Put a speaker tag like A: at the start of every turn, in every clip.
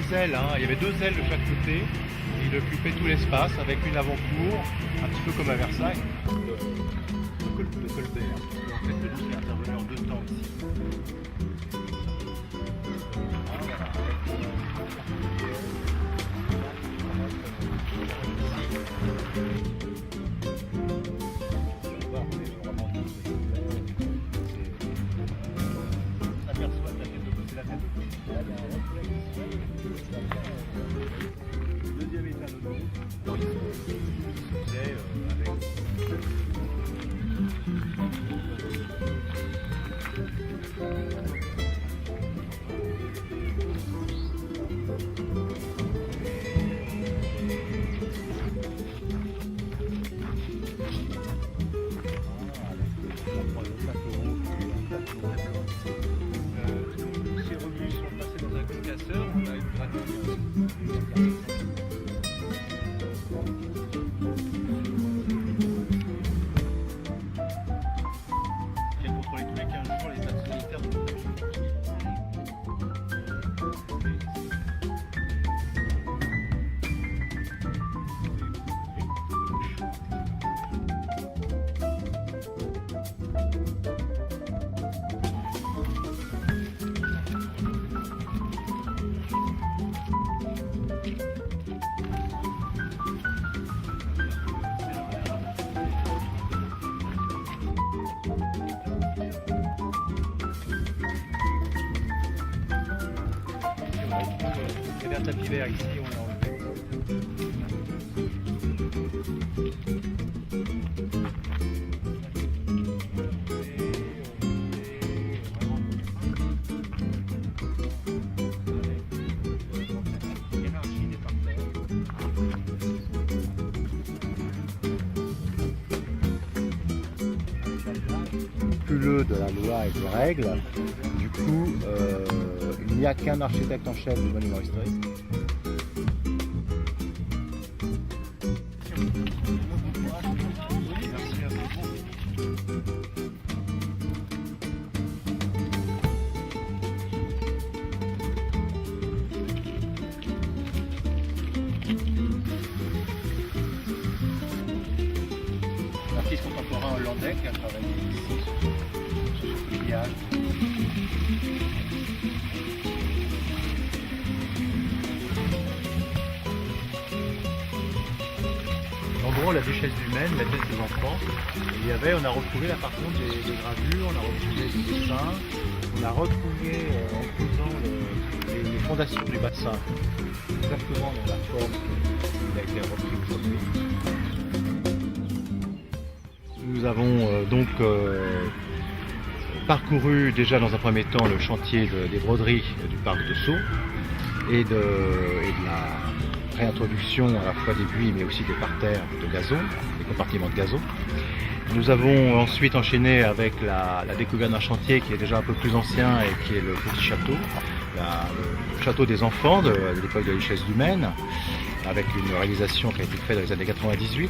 A: les ailes, hein. Il y avait 2 ailes de chaque côté. Il occupait tout l'espace avec une avant-cour, un petit peu comme à Versailles. De Colbert. Et en fait, le livre est intervenu en 2 temps ici. Deuxième étage de ces revenus sont passés dans un concasseur, on a une gratuite. Qui a contrôlé tous les 15 jours les taxes sanitaires de il y avait un tapis vert ici, on l'a enlevé.
B: Scrupuleux de la loi et des règles. Du coup, il n'y a qu'un architecte en chef du monument historique.
A: Artiste contemporain hollandais qui a travaillé ici sur ce filiage. En gros, la duchesse du Maine mettait ses enfants. On a retrouvé là par contre des gravures, on a retrouvé des dessins, on a retrouvé en creusant les fondations du bassin, exactement dans la forme qu'il a été repris aujourd'hui. Nous avons donc parcouru déjà dans un premier temps le chantier des broderies du parc de Sceaux et de la réintroduction à la fois des buis mais aussi des parterres de gazon, des compartiments de gazon. Nous avons ensuite enchaîné avec la découverte d'un chantier qui est déjà un peu plus ancien et qui est le petit château, le château des enfants de l'époque de la duchesse du Maine, avec une réalisation qui a été faite dans les années 98.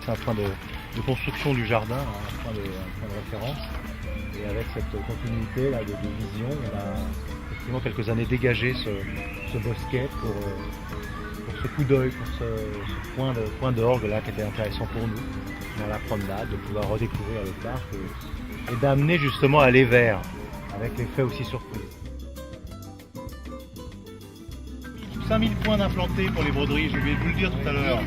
A: C'est un point de construction du jardin, un point de référence. Et avec cette continuité là, de vision, on a effectivement quelques années dégagé ce bosquet pour ce coup d'œil, pour ce point d'orgue là qui était intéressant pour nous dans la promenade, de pouvoir redécouvrir le parc et d'amener justement à aller vers, avec l'effet aussi surprise. 5000 points d'implantés pour les broderies, je vais vous le dire tout à l'heure.